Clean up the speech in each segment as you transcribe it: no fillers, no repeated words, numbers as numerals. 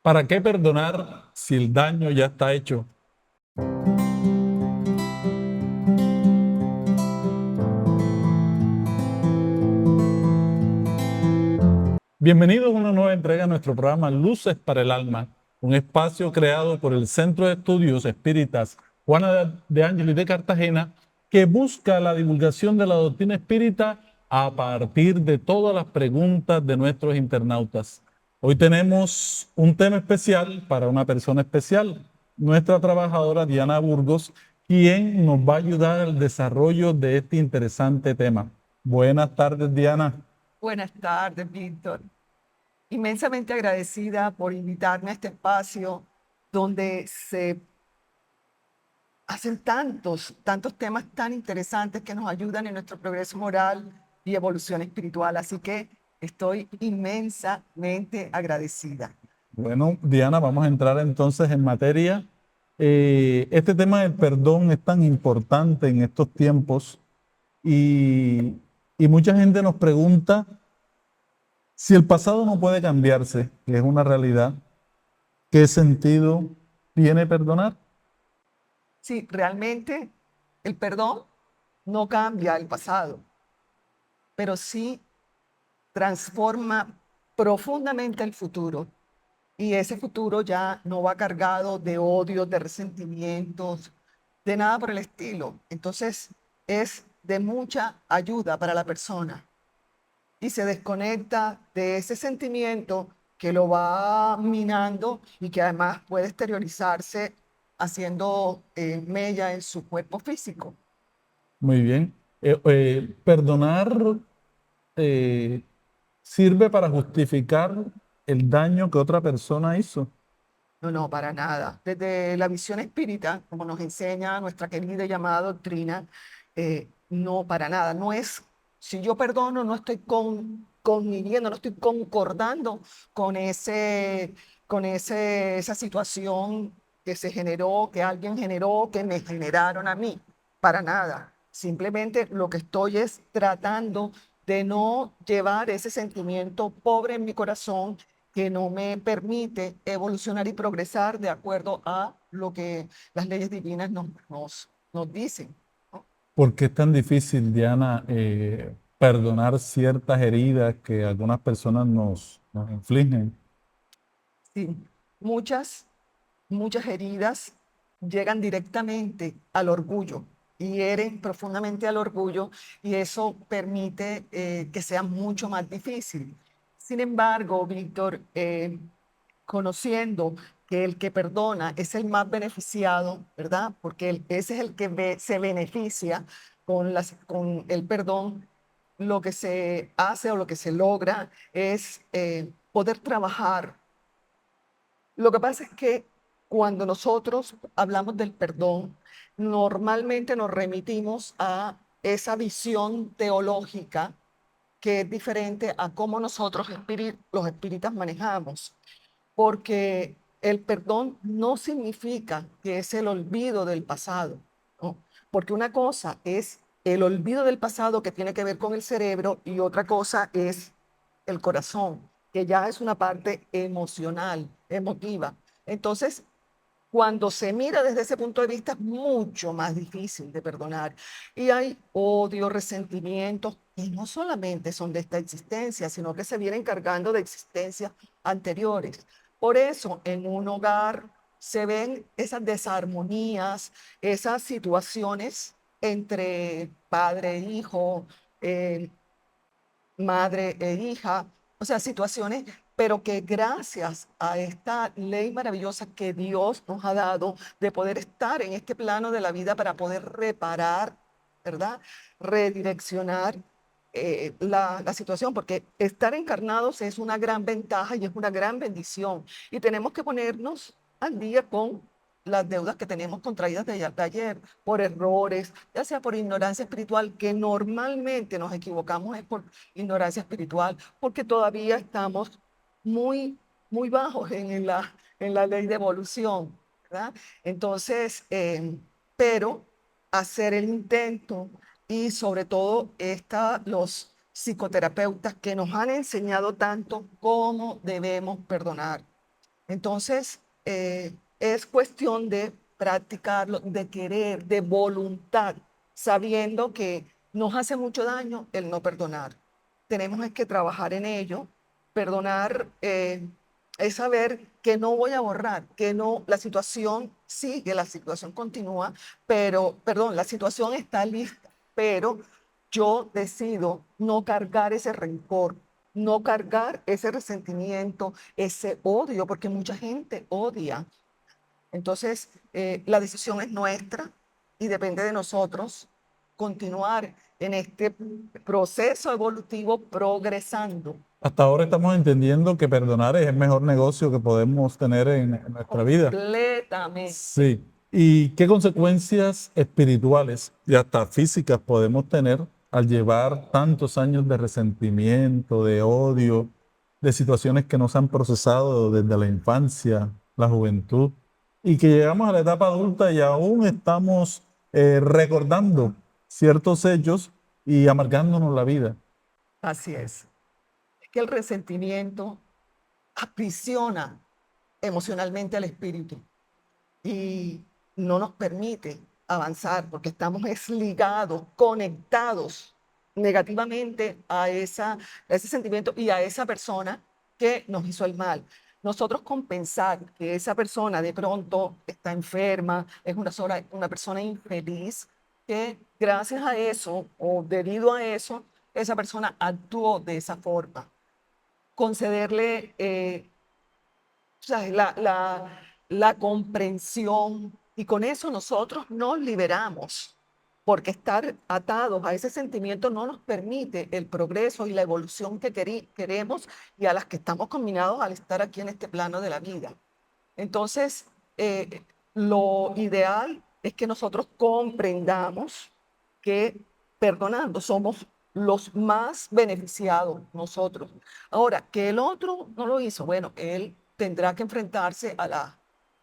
¿Para qué perdonar si el daño ya está hecho? Bienvenidos a una nueva entrega de nuestro programa Luces para el Alma, un espacio creado por el Centro de Estudios Espíritas Juana de Ángeles de Cartagena, que busca la divulgación de la doctrina espírita a partir de todas las preguntas de nuestros internautas. Hoy tenemos un tema especial para una persona especial, nuestra trabajadora Diana Burgos, quien nos va a ayudar al desarrollo de este interesante tema. Buenas tardes, Diana. Buenas tardes, Víctor. Inmensamente agradecida por invitarme a este espacio donde se hacen tantos temas tan interesantes que nos ayudan en nuestro progreso moral y evolución espiritual. Así que estoy inmensamente agradecida. Bueno, Diana, vamos a entrar entonces en materia. Este tema del perdón es tan importante en estos tiempos y, y mucha gente nos pregunta si el pasado no puede cambiarse, que es una realidad, ¿qué sentido tiene perdonar? Sí, realmente el perdón no cambia el pasado, pero sí transforma profundamente el futuro. Y ese futuro ya no va cargado de odios, de resentimientos, de nada por el estilo. Entonces es de mucha ayuda para la persona y se desconecta de ese sentimiento que lo va minando y que además puede exteriorizarse haciendo mella en su cuerpo físico. Muy bien. Perdonar eh, sirve para justificar el daño que otra persona hizo. No, no, para nada. Desde la visión espírita, como nos enseña nuestra querida y llamada doctrina, no, para nada. No es, si yo perdono, no estoy conviviendo, no estoy concordando con esa situación que se generó, que alguien generó, que me generaron a mí. Para nada. Simplemente lo que estoy es tratando de no llevar ese sentimiento pobre en mi corazón que no me permite evolucionar y progresar de acuerdo a lo que las leyes divinas nos dicen, ¿no? ¿Por qué es tan difícil, Diana, perdonar ciertas heridas que algunas personas nos infligen? Sí, muchas, muchas heridas llegan directamente al orgullo y hieren profundamente al orgullo y eso permite que sea mucho más difícil. Sin embargo, Víctor, conociendo que el que perdona es el más beneficiado, ¿verdad? Porque ese es el que se beneficia con el perdón. Lo que se hace o lo que se logra es poder trabajar. Lo que pasa es que cuando nosotros hablamos del perdón, normalmente nos remitimos a esa visión teológica que es diferente a cómo nosotros los espíritas manejamos, porque el perdón no significa que es el olvido del pasado, ¿no? Porque una cosa es el olvido del pasado que tiene que ver con el cerebro y otra cosa es el corazón, que ya es una parte emocional, emotiva. Entonces, cuando se mira desde ese punto de vista es mucho más difícil de perdonar. Y hay odio, resentimientos, y no solamente son de esta existencia, sino que se vienen cargando de existencias anteriores. Por eso en un hogar se ven esas desarmonías, esas situaciones entre padre e hijo, eh, madre e hija, o sea, situaciones, pero que gracias a esta ley maravillosa que Dios nos ha dado de poder estar en este plano de la vida para poder reparar, ¿verdad? Redireccionar la situación, porque estar encarnados es una gran ventaja y es una gran bendición. Y tenemos que ponernos al día con las deudas que tenemos contraídas de ayer por errores, ya sea por ignorancia espiritual, que normalmente nos equivocamos es por ignorancia espiritual, porque todavía estamos muy, muy bajos en la ley de evolución, ¿verdad? Entonces, pero hacer el intento y sobre todo los psicoterapeutas que nos han enseñado tanto cómo debemos perdonar. Entonces, es cuestión de practicarlo, de querer, de voluntad, sabiendo que nos hace mucho daño el no perdonar. Tenemos es que trabajar en ello. Perdonar es saber que no voy a borrar, que no, la situación sigue, la situación continúa, pero, perdón, la situación está lista, pero yo decido no cargar ese rencor, no cargar ese resentimiento, ese odio, porque mucha gente odia. Entonces, la decisión es nuestra y depende de nosotros continuar en este proceso evolutivo progresando Hasta ahora estamos entendiendo que perdonar es el mejor negocio que podemos tener en nuestra vida. completamente. Sí. ¿Y qué consecuencias espirituales y hasta físicas podemos tener al llevar tantos años de resentimiento, de odio, de situaciones que nos han procesado desde la infancia, la juventud, y que llegamos a la etapa adulta y aún estamos recordando ciertos hechos y amargándonos la vida? Así es. Es que el resentimiento aprisiona emocionalmente al espíritu y no nos permite avanzar porque estamos ligados, conectados negativamente a ese sentimiento y a esa persona que nos hizo el mal. Nosotros compensar que esa persona de pronto está enferma, es una persona infeliz, que gracias a eso o debido a eso, esa persona actuó de esa forma. Concederle ¿sabes? La comprensión y con eso nosotros nos liberamos, porque estar atados a ese sentimiento no nos permite el progreso y la evolución que queremos y a las que estamos combinados al estar aquí en este plano de la vida. Entonces, lo ideal es que nosotros comprendamos que perdonando somos los más beneficiados nosotros. Ahora, que el otro no lo hizo, bueno, él tendrá que enfrentarse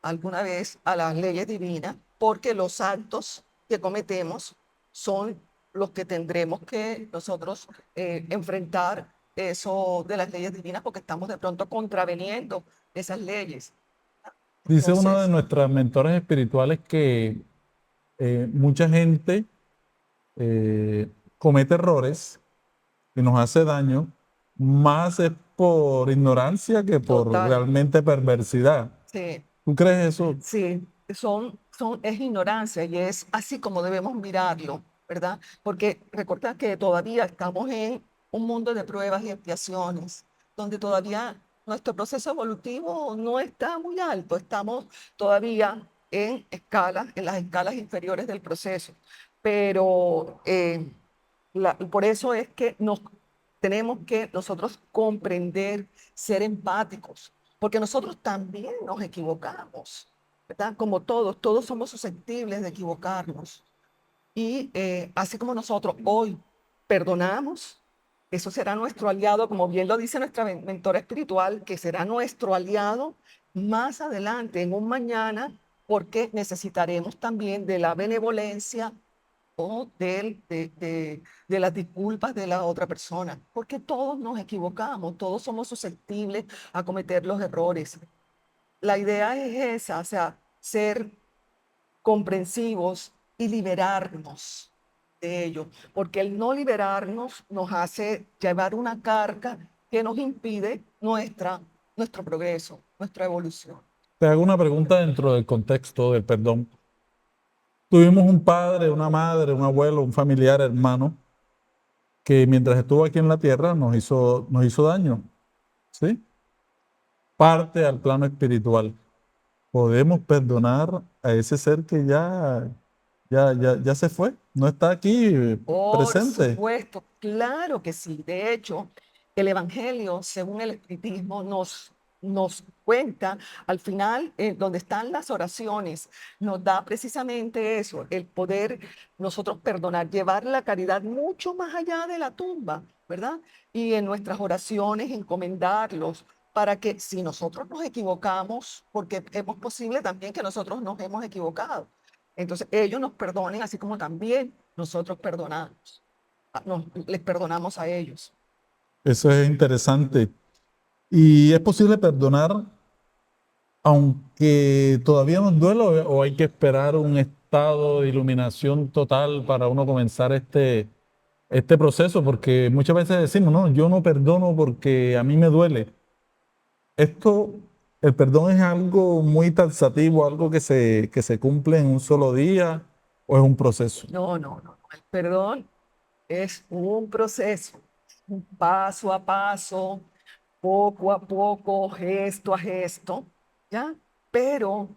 alguna vez a las leyes divinas, porque los actos que cometemos son los que tendremos que nosotros enfrentar eso de las leyes divinas, porque estamos de pronto contraveniendo esas leyes. Dice una de Entonces, nuestras mentoras espirituales que mucha gente eh, comete errores y nos hace daño, más es por ignorancia que por total, realmente perversidad. sí, ¿Tú crees eso? sí, es ignorancia y es así como debemos mirarlo, ¿verdad? Porque recuerda que todavía estamos en un mundo de pruebas y expiaciones, donde todavía nuestro proceso evolutivo no está muy alto, estamos todavía en las escalas inferiores del proceso, pero por eso es que tenemos que nosotros comprender, ser empáticos, porque nosotros también nos equivocamos, ¿verdad? Como todos, todos somos susceptibles de equivocarnos. Y así como nosotros hoy perdonamos, eso será nuestro aliado, como bien lo dice nuestra mentora espiritual, que será nuestro aliado más adelante, en un mañana, porque necesitaremos también de la benevolencia o de las disculpas de la otra persona, porque todos nos equivocamos, todos somos susceptibles a cometer los errores. La idea es esa, o sea, ser comprensivos y liberarnos de ello, porque el no liberarnos nos hace llevar una carga que nos impide nuestro progreso, nuestra evolución. Te hago una pregunta dentro del contexto del perdón. Tuvimos un padre, una madre, un abuelo, un familiar, hermano, que mientras estuvo aquí en la tierra nos hizo daño, ¿sí? Parte al plano espiritual. Podemos perdonar a ese ser que ya se fue, no está aquí Por presente. supuesto, claro que sí. De hecho, el Evangelio, según el Espiritismo, nos cuenta al final, donde están las oraciones, nos da precisamente eso, el poder nosotros perdonar, llevar la caridad mucho más allá de la tumba, ¿verdad? Y en nuestras oraciones encomendarlos para que si nosotros nos equivocamos, porque es posible también que nosotros nos hemos equivocado, entonces ellos nos perdonen así como también nosotros perdonamos, les perdonamos a ellos. Eso es interesante. Y es posible perdonar aunque todavía nos duele o hay que esperar un estado de iluminación total para uno comenzar este proceso, porque muchas veces decimos, no, yo no perdono porque a mí me duele. Esto, el perdón es algo muy taxativo, algo que se cumple en un solo día o es un proceso. No, no, no. El perdón es un proceso, un paso a paso, poco a poco, gesto a gesto, ¿ya? Pero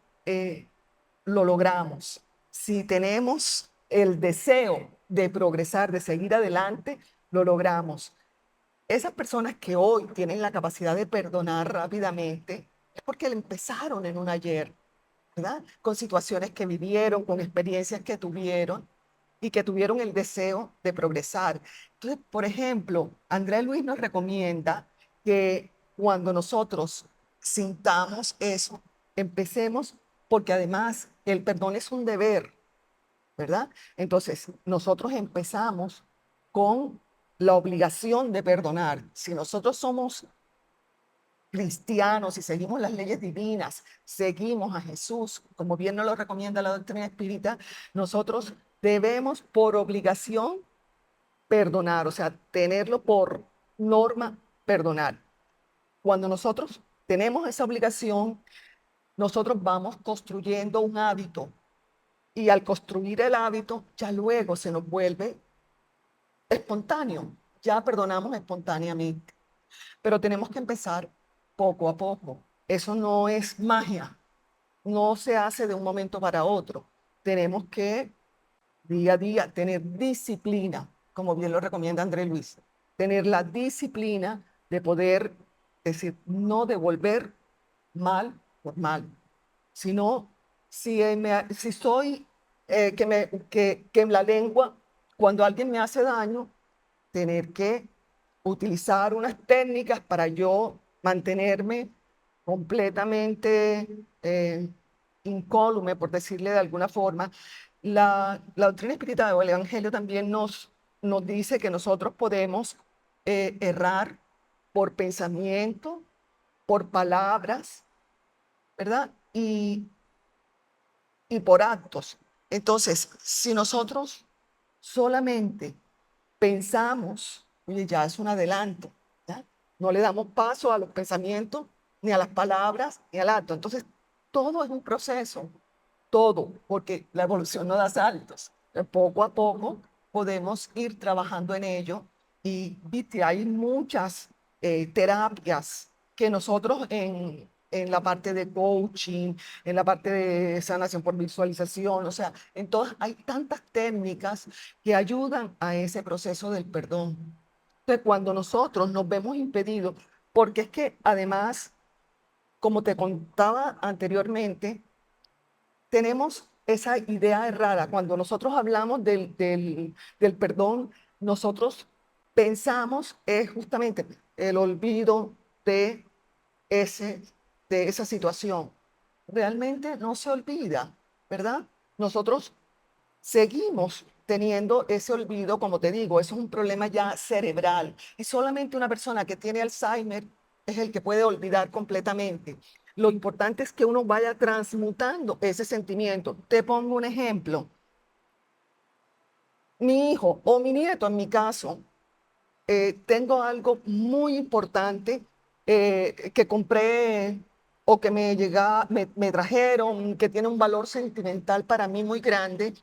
lo logramos. Si tenemos el deseo de progresar, de seguir adelante, lo logramos. Esas personas que hoy tienen la capacidad de perdonar rápidamente es porque empezaron en un ayer, ¿verdad? Con situaciones que vivieron, con experiencias que tuvieron y que tuvieron el deseo de progresar. Entonces, por ejemplo, Andrés Luis nos recomienda que cuando nosotros sintamos eso, empecemos, porque además el perdón es un deber, ¿verdad? Entonces, nosotros empezamos con la obligación de perdonar. Si nosotros somos cristianos y seguimos las leyes divinas, seguimos a Jesús, como bien nos lo recomienda la doctrina espírita, nosotros debemos por obligación perdonar, o sea, tenerlo por norma perdonar. Cuando nosotros tenemos esa obligación, nosotros vamos construyendo un hábito y al construir el hábito, ya luego se nos vuelve espontáneo, ya perdonamos espontáneamente, pero tenemos que empezar poco a poco. Eso no es magia, no se hace de un momento para otro. Tenemos que día a día tener disciplina, como bien lo recomienda André Luis, tener la disciplina de poder decir, no devolver mal por mal, sino si soy que en la lengua, cuando alguien me hace daño, tener que utilizar unas técnicas para yo mantenerme completamente incólume, por decirle de alguna forma. La doctrina espírita o el Evangelio también nos dice que nosotros podemos errar por pensamiento, por palabras, ¿verdad? Y por actos. Entonces, si nosotros solamente pensamos, oye, ya es un adelanto, ¿ya? No le damos paso a los pensamientos, ni a las palabras, ni al acto. Entonces, todo es un proceso, todo, porque la evolución no da saltos. Poco a poco podemos ir trabajando en ello y, viste, hay muchas terapias que nosotros en la parte de coaching, en la parte de sanación por visualización, o sea, en todas hay tantas técnicas que ayudan a ese proceso del perdón. Entonces, cuando nosotros nos vemos impedidos, porque es que además, como te contaba anteriormente, tenemos esa idea errada. Cuando nosotros hablamos del perdón, nosotros pensamos es justamente el olvido de, ese, de esa situación. Realmente no se olvida, ¿verdad? Nosotros seguimos teniendo ese olvido, como te digo, eso es un problema ya cerebral. Y solamente una persona que tiene Alzheimer es el que puede olvidar completamente. Lo importante es que uno vaya transmutando ese sentimiento. Te pongo un ejemplo. Mi hijo o mi nieto, en mi caso, tengo algo muy importante que compré o que me trajeron, que tiene un valor sentimental para mí muy grande,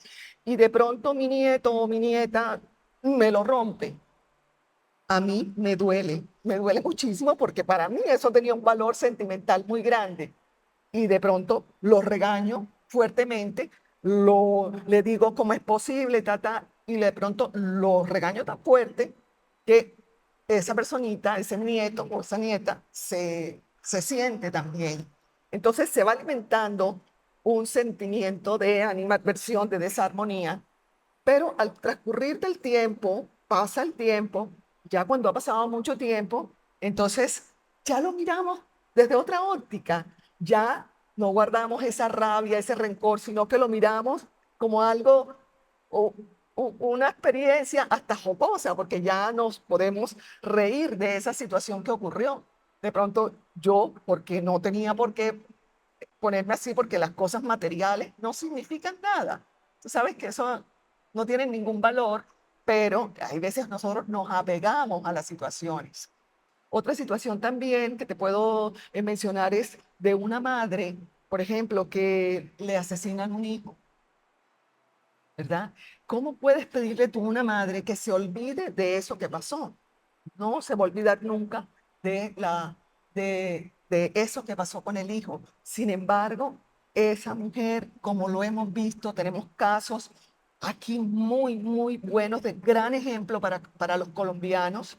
y de pronto mi nieto o mi nieta me lo rompe. A mí me duele muchísimo porque para mí eso tenía un valor sentimental muy grande. Y de pronto lo regaño fuertemente, le digo cómo es posible, y de pronto lo regaño tan fuerte que esa personita, ese nieto o esa nieta, se siente también. Entonces se va alimentando un sentimiento de animadversión, de desarmonía, pero al transcurrir del tiempo, pasa el tiempo, ya cuando ha pasado mucho tiempo, entonces ya lo miramos desde otra óptica, ya no guardamos esa rabia, ese rencor, sino que lo miramos como algo, o, una experiencia hasta jocosa, porque ya nos podemos reír de esa situación que ocurrió. De pronto yo, porque no tenía por qué ponerme así porque las cosas materiales no significan nada. Tú sabes que eso no tiene ningún valor, pero hay veces nosotros nos apegamos a las situaciones. Otra situación también que te puedo mencionar es de una madre, por ejemplo, que le asesinan un hijo, ¿verdad? ¿Cómo puedes pedirle tú a una madre que se olvide de eso que pasó? No se va a olvidar nunca de eso que pasó con el hijo. Sin embargo, esa mujer, como lo hemos visto, tenemos casos aquí muy, muy buenos, de gran ejemplo para los colombianos,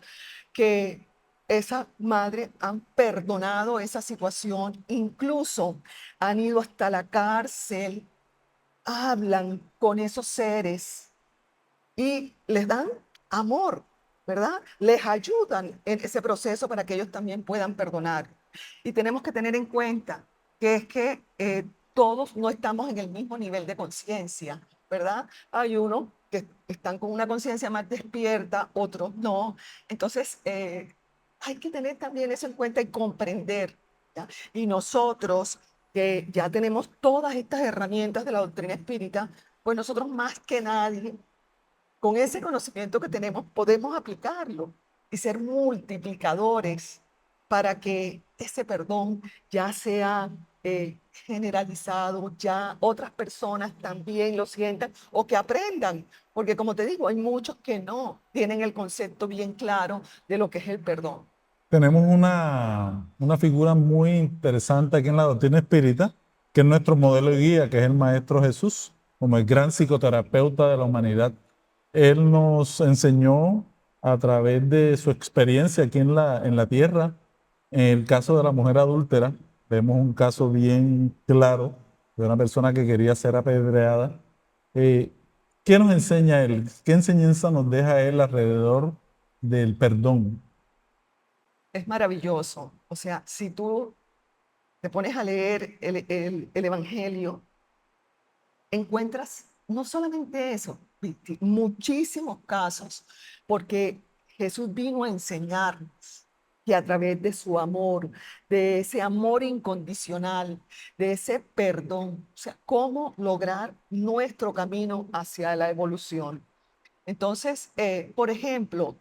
que esa madre han perdonado esa situación, incluso han ido hasta la cárcel, hablan con esos seres y les dan amor, ¿verdad? Les ayudan en ese proceso para que ellos también puedan perdonar. Y tenemos que tener en cuenta que es que todos no estamos en el mismo nivel de conciencia, ¿verdad? Hay unos que están con una conciencia más despierta, otros no. Entonces, hay que tener también eso en cuenta y comprender, ¿ya? Y nosotros que ya tenemos todas estas herramientas de la doctrina espírita, pues nosotros más que nadie con ese conocimiento que tenemos, podemos aplicarlo y ser multiplicadores para que ese perdón ya sea generalizado, ya otras personas también lo sientan o que aprendan, porque como te digo, hay muchos que no tienen el concepto bien claro de lo que es el perdón. Tenemos una figura muy interesante aquí en la doctrina espírita, que es nuestro modelo y guía, que es el Maestro Jesús, como el gran psicoterapeuta de la humanidad. Él nos enseñó a través de su experiencia aquí en la tierra. En el caso de la mujer adúltera, vemos un caso bien claro de una persona que quería ser apedreada. Eh, ¿Qué nos enseña él? ¿Qué enseñanza nos deja él alrededor del perdón? Es maravilloso. O sea, si tú te pones a leer el Evangelio, encuentras no solamente eso, muchísimos casos, porque Jesús vino a enseñarnos que a través de su amor, de ese amor incondicional, de ese perdón, o sea, cómo lograr nuestro camino hacia la evolución. Entonces, por ejemplo,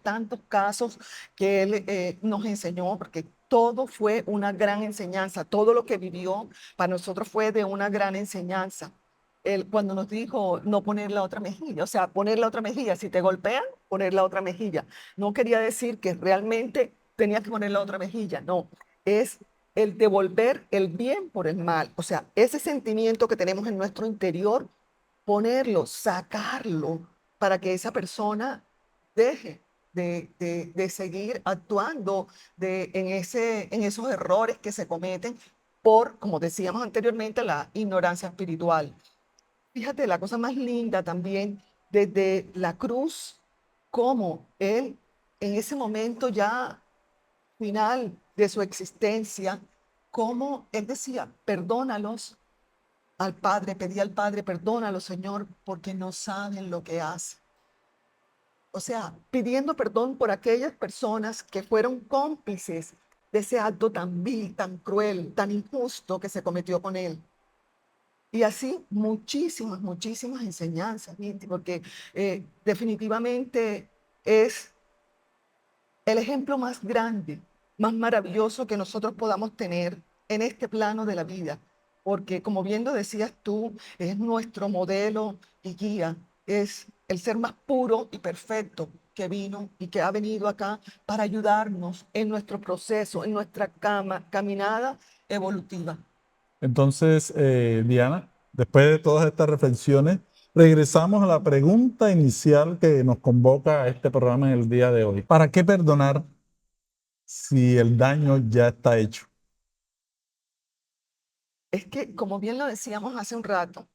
tantos casos que él nos enseñó, porque todo fue una gran enseñanza, todo lo que vivió para nosotros fue de una gran enseñanza. Él, cuando nos dijo no poner la otra mejilla, o sea, poner la otra mejilla, si te golpean, poner la otra mejilla. No quería decir que realmente tenías que poner la otra mejilla, no, es el devolver el bien por el mal, o sea, ese sentimiento que tenemos en nuestro interior, ponerlo, sacarlo para que esa persona deje de seguir actuando en esos errores que se cometen por, como decíamos anteriormente, la ignorancia espiritual. Fíjate, la cosa más linda también desde la cruz, como él en ese momento ya final de su existencia, como él decía, perdónalos al Padre, pedía al Padre, perdónalo, Señor, porque no saben lo que hacen. O sea, pidiendo perdón por aquellas personas que fueron cómplices de ese acto tan vil, tan cruel, tan injusto que se cometió con él. Y así muchísimas, muchísimas enseñanzas, Mirti, porque definitivamente es el ejemplo más grande, más maravilloso que nosotros podamos tener en este plano de la vida, porque como bien lo decías tú, es nuestro modelo y guía, es el ser más puro y perfecto que vino y que ha venido acá para ayudarnos en nuestro proceso, en nuestra caminada evolutiva. Entonces, Diana, después de todas estas reflexiones, regresamos a la pregunta inicial que nos convoca a este programa en el día de hoy. ¿Para qué perdonar si el daño ya está hecho? Es que, como bien lo decíamos hace un rato,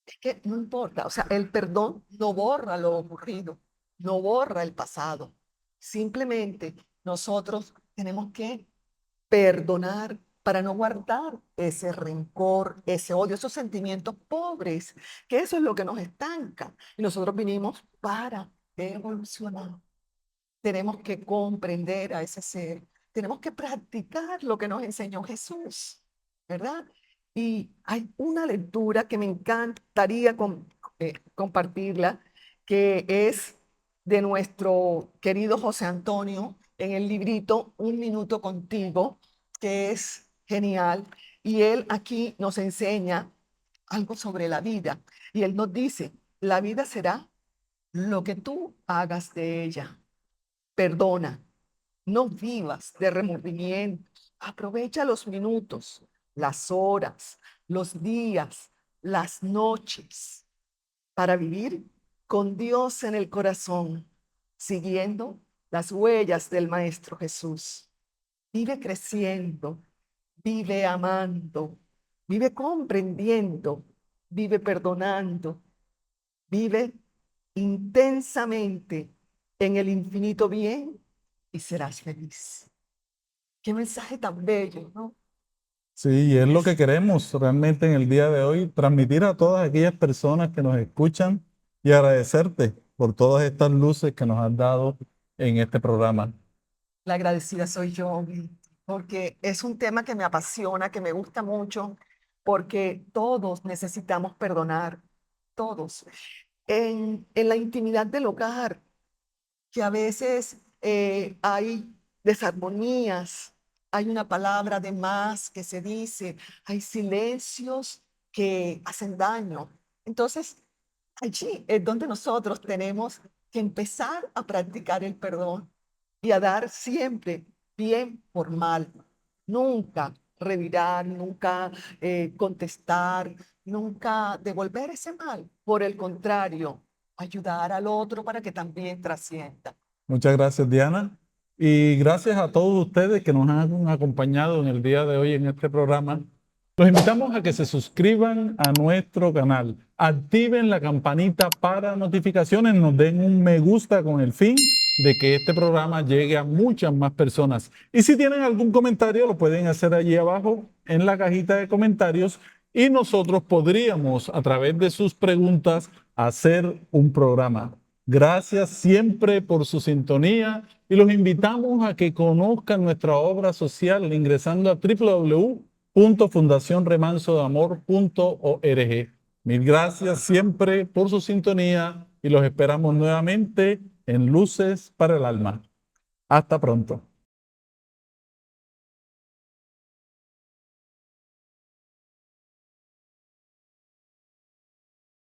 es que no importa, o sea, el perdón no borra lo ocurrido, no borra el pasado. Simplemente nosotros tenemos que perdonar para no guardar ese rencor, ese odio, esos sentimientos pobres, que eso es lo que nos estanca. Y nosotros vinimos para evolucionar. Tenemos que comprender a ese ser, tenemos que practicar lo que nos enseñó Jesús. ¿verdad? Y hay una lectura que me encantaría compartirla, que es de nuestro querido José Antonio en el librito Un Minuto Contigo, que es genial. Y él aquí nos enseña algo sobre la vida. Y él nos dice, la vida será lo que tú hagas de ella. Perdona, no vivas de remordimientos. Aprovecha los minutos, las horas, los días, las noches para vivir con Dios en el corazón, siguiendo las huellas del Maestro Jesús. Vive creciendo, vive amando, vive comprendiendo, vive perdonando, vive intensamente en el infinito bien y serás feliz. Qué mensaje tan bello, ¿no? Sí, y es lo que Es queremos realmente en el día de hoy, transmitir a todas aquellas personas que nos escuchan y agradecerte por todas estas luces que nos has dado en este programa. la agradecida soy yo, porque es un tema que me apasiona, que me gusta mucho, porque todos necesitamos perdonar, todos. En la intimidad del hogar, que a veces hay desarmonías, hay una palabra de más que se dice, hay silencios que hacen daño. Entonces, allí es donde nosotros tenemos que empezar a practicar el perdón y a dar siempre bien por mal. Nunca revirar, nunca contestar, nunca devolver ese mal. Por el contrario, ayudar al otro para que también trascienda. Muchas gracias, Diana. Y gracias a todos ustedes que nos han acompañado en el día de hoy en este programa. Los invitamos a que se suscriban a nuestro canal, activen la campanita para notificaciones, nos den un me gusta con el fin de que este programa llegue a muchas más personas. Y si tienen algún comentario, lo pueden hacer allí abajo en la cajita de comentarios y nosotros podríamos, a través de sus preguntas, hacer un programa. Gracias siempre por su sintonía y los invitamos a que conozcan nuestra obra social ingresando a www.fundacionremansodeamor.org. Mil gracias siempre por su sintonía y los esperamos nuevamente en Luces para el Alma. Hasta pronto.